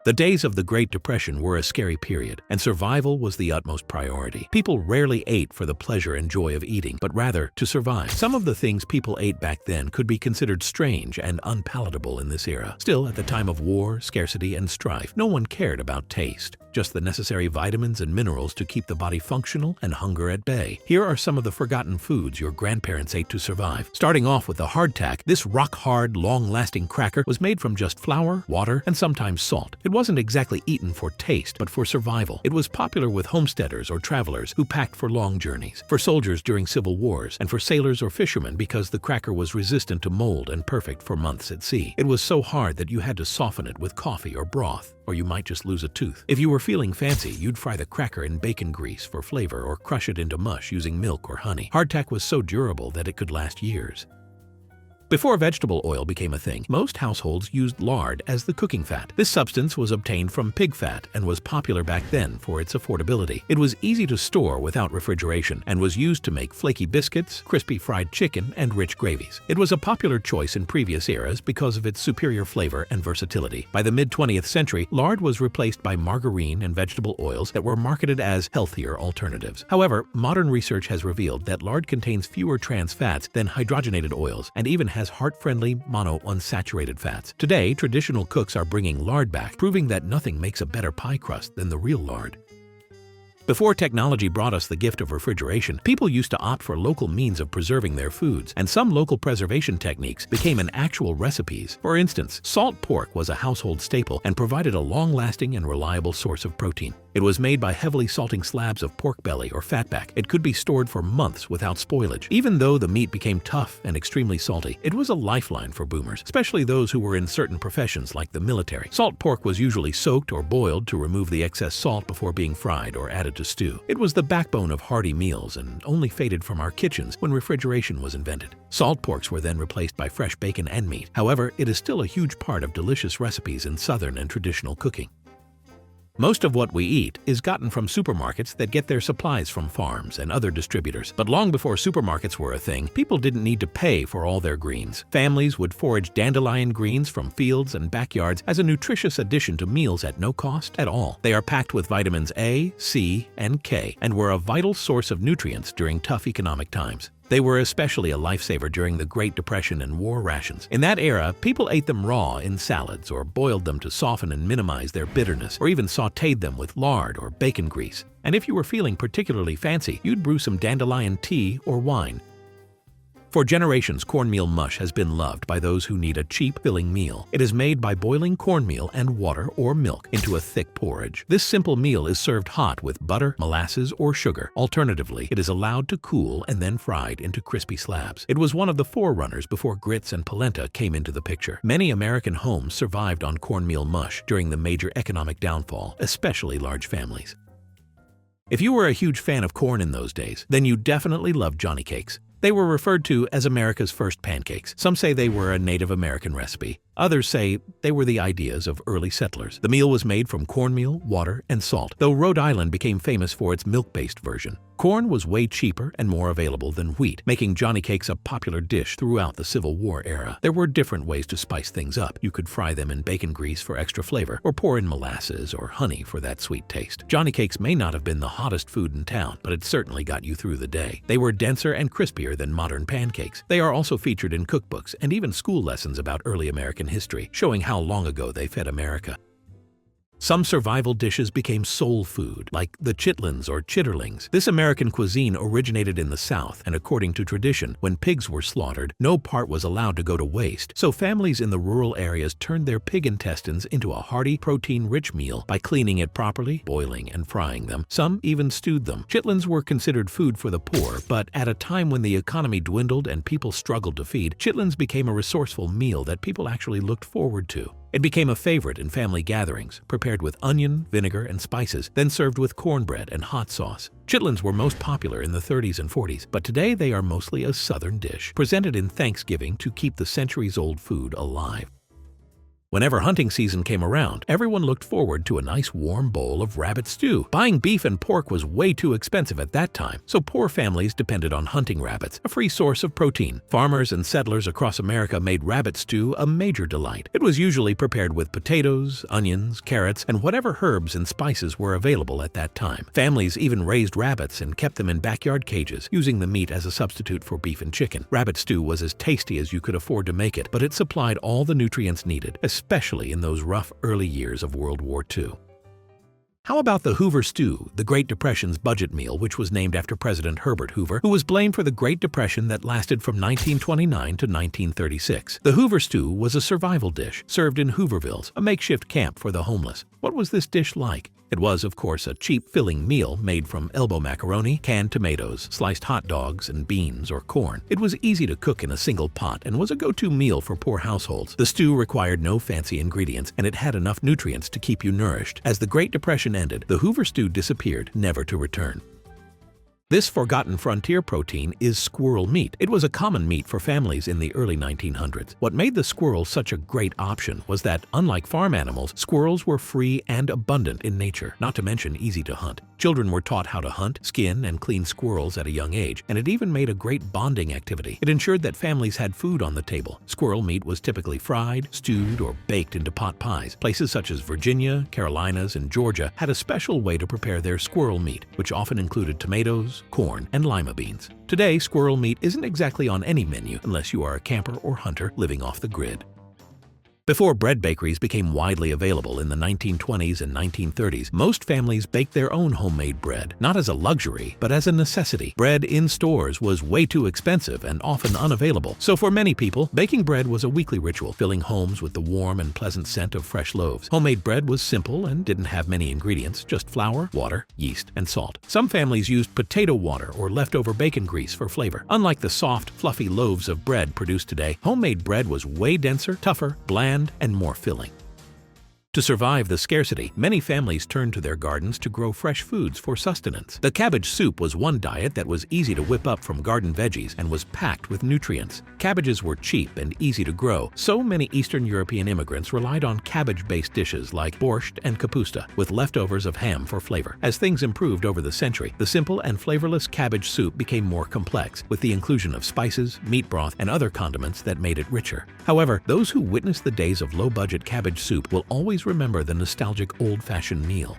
The days of the Great Depression were a scary period, and survival was the utmost priority. People rarely ate for the pleasure and joy of eating, but rather to survive. Some of the things people ate back then could be considered strange and unpalatable in this era. Still, at the time of war, scarcity, and strife, no one cared about taste, just the necessary vitamins and minerals to keep the body functional and hunger at bay. Here are some of the forgotten foods your grandparents ate to survive. Starting off with the hardtack, this rock-hard, long-lasting cracker was made from just flour, water, and sometimes salt. It wasn't exactly eaten for taste, but for survival. It was popular with homesteaders or travelers who packed for long journeys, for soldiers during civil wars, and for sailors or fishermen because the cracker was resistant to mold and perfect for months at sea. It was so hard that you had to soften it with coffee or broth, or you might just lose a tooth. If you were feeling fancy, you'd fry the cracker in bacon grease for flavor or crush it into mush using milk or honey. Hardtack was so durable that it could last years. Before vegetable oil became a thing, most households used lard as the cooking fat. This substance was obtained from pig fat and was popular back then for its affordability. It was easy to store without refrigeration and was used to make flaky biscuits, crispy fried chicken, and rich gravies. It was a popular choice in previous eras because of its superior flavor and versatility. By the mid-20th century, lard was replaced by margarine and vegetable oils that were marketed as healthier alternatives. However, modern research has revealed that lard contains fewer trans fats than hydrogenated oils and even has heart-friendly monounsaturated fats. Today, traditional cooks are bringing lard back, proving that nothing makes a better pie crust than the real lard. Before technology brought us the gift of refrigeration, people used to opt for local means of preserving their foods, and some local preservation techniques became an actual recipes. For instance, salt pork was a household staple and provided a long-lasting and reliable source of protein. It was made by heavily salting slabs of pork belly or fatback. It could be stored for months without spoilage. Even though the meat became tough and extremely salty, it was a lifeline for boomers, especially those who were in certain professions like the military. Salt pork was usually soaked or boiled to remove the excess salt before being fried or added to stew. It was the backbone of hearty meals and only faded from our kitchens when refrigeration was invented. Salt porks were then replaced by fresh bacon and meat. However, it is still a huge part of delicious recipes in Southern and traditional cooking. Most of what we eat is gotten from supermarkets that get their supplies from farms and other distributors. But long before supermarkets were a thing, people didn't need to pay for all their greens. Families would forage dandelion greens from fields and backyards as a nutritious addition to meals at no cost at all. They are packed with vitamins A, C, and K, and were a vital source of nutrients during tough economic times. They were especially a lifesaver during the Great Depression and war rations. In that era, people ate them raw in salads or boiled them to soften and minimize their bitterness, or even sautéed them with lard or bacon grease. And if you were feeling particularly fancy, you'd brew some dandelion tea or wine. For generations, cornmeal mush has been loved by those who need a cheap, filling meal. It is made by boiling cornmeal and water or milk into a thick porridge. This simple meal is served hot with butter, molasses, or sugar. Alternatively, it is allowed to cool and then fried into crispy slabs. It was one of the forerunners before grits and polenta came into the picture. Many American homes survived on cornmeal mush during the major economic downfall, especially large families. If you were a huge fan of corn in those days, then you definitely loved Johnny Cakes. They were referred to as America's first pancakes. Some say they were a Native American recipe. Others say they were the ideas of early settlers. The meal was made from cornmeal, water, and salt, though Rhode Island became famous for its milk-based version. Corn was way cheaper and more available than wheat, making Johnny Cakes a popular dish throughout the Civil War era. There were different ways to spice things up. You could fry them in bacon grease for extra flavor, or pour in molasses or honey for that sweet taste. Johnny Cakes may not have been the hottest food in town, but it certainly got you through the day. They were denser and crispier than modern pancakes. They are also featured in cookbooks and even school lessons about early American history, showing how long ago they fed America. Some survival dishes became soul food, like the chitlins or chitterlings. This American cuisine originated in the South, and according to tradition, when pigs were slaughtered, no part was allowed to go to waste. So families in the rural areas turned their pig intestines into a hearty, protein-rich meal by cleaning it properly, boiling and frying them. Some even stewed them. Chitlins were considered food for the poor, but at a time when the economy dwindled and people struggled to feed, chitlins became a resourceful meal that people actually looked forward to. It became a favorite in family gatherings, prepared with onion, vinegar, and spices, then served with cornbread and hot sauce. Chitlins were most popular in the 30s and 40s, but today they are mostly a Southern dish, presented in Thanksgiving to keep the centuries-old food alive. Whenever hunting season came around, everyone looked forward to a nice warm bowl of rabbit stew. Buying beef and pork was way too expensive at that time, so poor families depended on hunting rabbits, a free source of protein. Farmers and settlers across America made rabbit stew a major delight. It was usually prepared with potatoes, onions, carrots, and whatever herbs and spices were available at that time. Families even raised rabbits and kept them in backyard cages, using the meat as a substitute for beef and chicken. Rabbit stew was as tasty as you could afford to make it, but it supplied all the nutrients needed, especially in those rough early years of World War II. How about the Hoover Stew, the Great Depression's budget meal, which was named after President Herbert Hoover, who was blamed for the Great Depression that lasted from 1929 to 1936. The Hoover Stew was a survival dish served in Hoovervilles, a makeshift camp for the homeless. What was this dish like? It was, of course, a cheap, filling meal made from elbow macaroni, canned tomatoes, sliced hot dogs, and beans or corn. It was easy to cook in a single pot and was a go-to meal for poor households. The stew required no fancy ingredients, and it had enough nutrients to keep you nourished. As the Great Depression ended, the Hoover Stew disappeared, never to return. This forgotten frontier protein is squirrel meat. It was a common meat for families in the early 1900s. What made the squirrel such a great option was that, unlike farm animals, squirrels were free and abundant in nature, not to mention easy to hunt. Children were taught how to hunt, skin, and clean squirrels at a young age, and it even made a great bonding activity. It ensured that families had food on the table. Squirrel meat was typically fried, stewed, or baked into pot pies. Places such as Virginia, Carolinas, and Georgia had a special way to prepare their squirrel meat, which often included tomatoes, corn, and lima beans. Today, squirrel meat isn't exactly on any menu unless you are a camper or hunter living off the grid. Before bread bakeries became widely available in the 1920s and 1930s, most families baked their own homemade bread, not as a luxury, but as a necessity. Bread in stores was way too expensive and often unavailable, so for many people, baking bread was a weekly ritual, filling homes with the warm and pleasant scent of fresh loaves. Homemade bread was simple and didn't have many ingredients, just flour, water, yeast, and salt. Some families used potato water or leftover bacon grease for flavor. Unlike the soft, fluffy loaves of bread produced today, homemade bread was way denser, tougher, bland, and more filling. To survive the scarcity, many families turned to their gardens to grow fresh foods for sustenance. The cabbage soup was one diet that was easy to whip up from garden veggies and was packed with nutrients. Cabbages were cheap and easy to grow, so many Eastern European immigrants relied on cabbage-based dishes like borscht and kapusta, with leftovers of ham for flavor. As things improved over the century, the simple and flavorless cabbage soup became more complex, with the inclusion of spices, meat broth, and other condiments that made it richer. However, those who witnessed the days of low-budget cabbage soup will always remember the nostalgic old-fashioned meal.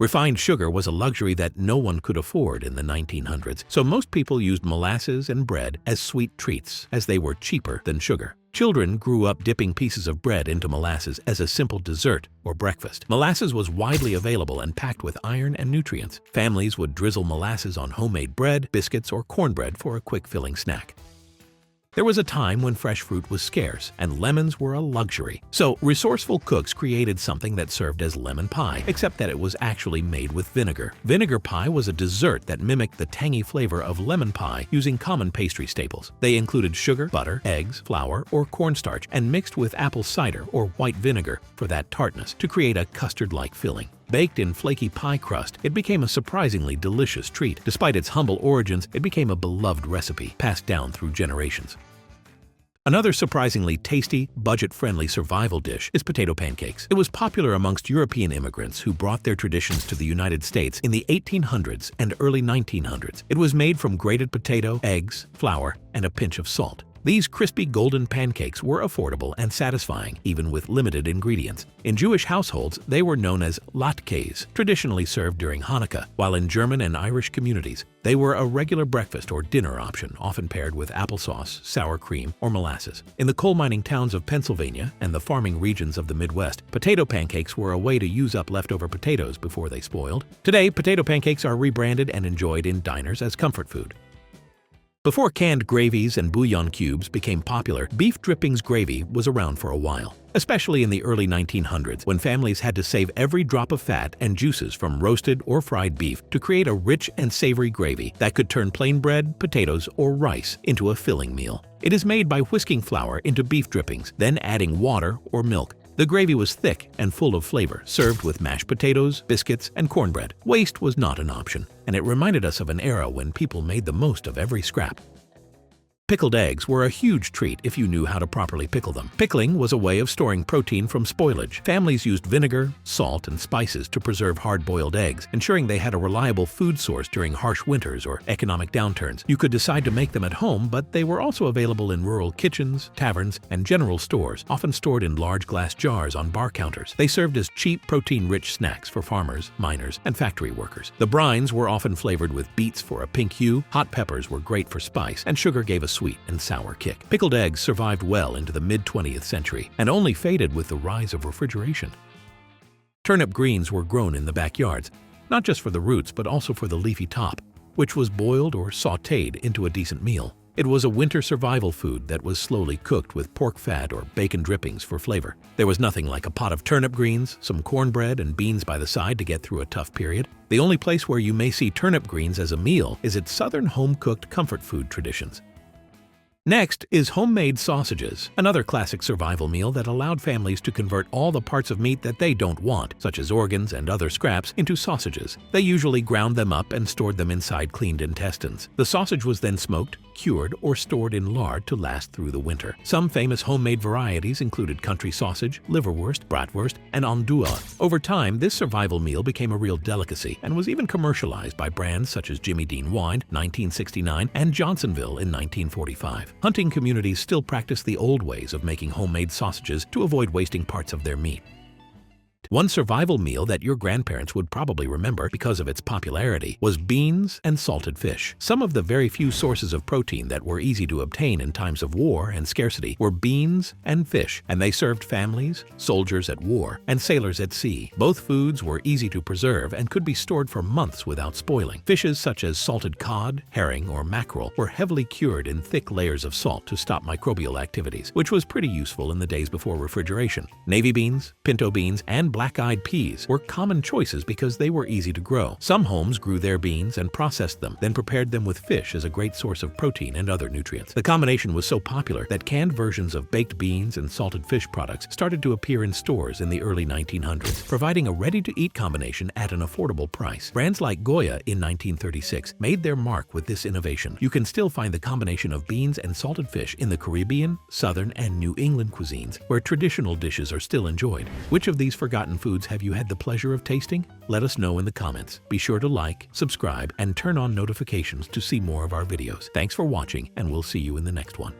Refined sugar was a luxury that no one could afford in the 1900s, so most people used molasses and bread as sweet treats, as they were cheaper than sugar. Children grew up dipping pieces of bread into molasses as a simple dessert or breakfast. Molasses was widely available and packed with iron and nutrients. Families would drizzle molasses on homemade bread, biscuits, or cornbread for a quick filling snack. There was a time when fresh fruit was scarce, and lemons were a luxury. So resourceful cooks created something that served as lemon pie, except that it was actually made with vinegar. Vinegar pie was a dessert that mimicked the tangy flavor of lemon pie using common pastry staples. They included sugar, butter, eggs, flour, or cornstarch, and mixed with apple cider or white vinegar for that tartness to create a custard-like filling. Baked in flaky pie crust, it became a surprisingly delicious treat. Despite its humble origins, it became a beloved recipe, passed down through generations. Another surprisingly tasty, budget-friendly survival dish is potato pancakes. It was popular amongst European immigrants who brought their traditions to the United States in the 1800s and early 1900s. It was made from grated potato, eggs, flour, and a pinch of salt. These crispy golden pancakes were affordable and satisfying, even with limited ingredients. In Jewish households, they were known as latkes, traditionally served during Hanukkah, while in German and Irish communities, they were a regular breakfast or dinner option, often paired with applesauce, sour cream, or molasses. In the coal mining towns of Pennsylvania and the farming regions of the Midwest, potato pancakes were a way to use up leftover potatoes before they spoiled. Today, potato pancakes are rebranded and enjoyed in diners as comfort food. Before canned gravies and bouillon cubes became popular, beef drippings gravy was around for a while, especially in the early 1900s when families had to save every drop of fat and juices from roasted or fried beef to create a rich and savory gravy that could turn plain bread, potatoes, or rice into a filling meal. It is made by whisking flour into beef drippings, then adding water or milk. The gravy was thick and full of flavor, served with mashed potatoes, biscuits, and cornbread. Waste was not an option, and it reminded us of an era when people made the most of every scrap. Pickled eggs were a huge treat if you knew how to properly pickle them. Pickling was a way of storing protein from spoilage. Families used vinegar, salt, and spices to preserve hard-boiled eggs, ensuring they had a reliable food source during harsh winters or economic downturns. You could decide to make them at home, but they were also available in rural kitchens, taverns, and general stores, often stored in large glass jars on bar counters. They served as cheap, protein-rich snacks for farmers, miners, and factory workers. The brines were often flavored with beets for a pink hue, hot peppers were great for spice, and sugar gave a sweet and sour kick. Pickled eggs survived well into the mid-20th century and only faded with the rise of refrigeration. Turnip greens were grown in the backyards, not just for the roots but also for the leafy top, which was boiled or sautéed into a decent meal. It was a winter survival food that was slowly cooked with pork fat or bacon drippings for flavor. There was nothing like a pot of turnip greens, some cornbread, and beans by the side to get through a tough period. The only place where you may see turnip greens as a meal is at Southern home-cooked comfort food traditions. Next is homemade sausages, another classic survival meal that allowed families to convert all the parts of meat that they don't want, such as organs and other scraps, into sausages. They usually ground them up and stored them inside cleaned intestines. The sausage was then smoked, cured, or stored in lard to last through the winter. Some famous homemade varieties included country sausage, liverwurst, bratwurst, and andouille. Over time, this survival meal became a real delicacy and was even commercialized by brands such as Jimmy Dean Wine, 1969, and Johnsonville in 1945. Hunting communities still practice the old ways of making homemade sausages to avoid wasting parts of their meat. One survival meal that your grandparents would probably remember because of its popularity was beans and salted fish. Some of the very few sources of protein that were easy to obtain in times of war and scarcity were beans and fish, and they served families, soldiers at war, and sailors at sea. Both foods were easy to preserve and could be stored for months without spoiling. Fishes such as salted cod, herring, or mackerel were heavily cured in thick layers of salt to stop microbial activities, which was pretty useful in the days before refrigeration. Navy beans, pinto beans, and black-eyed peas were common choices because they were easy to grow. Some homes grew their beans and processed them, then prepared them with fish as a great source of protein and other nutrients. The combination was so popular that canned versions of baked beans and salted fish products started to appear in stores in the early 1900s, providing a ready-to-eat combination at an affordable price. Brands like Goya in 1936 made their mark with this innovation. You can still find the combination of beans and salted fish in the Caribbean, Southern, and New England cuisines, where traditional dishes are still enjoyed. Which of these forgotten foods have you had the pleasure of tasting? Let us know in the comments. Be sure to like, subscribe, and turn on notifications to see more of our videos. Thanks for watching, and we'll see you in the next one.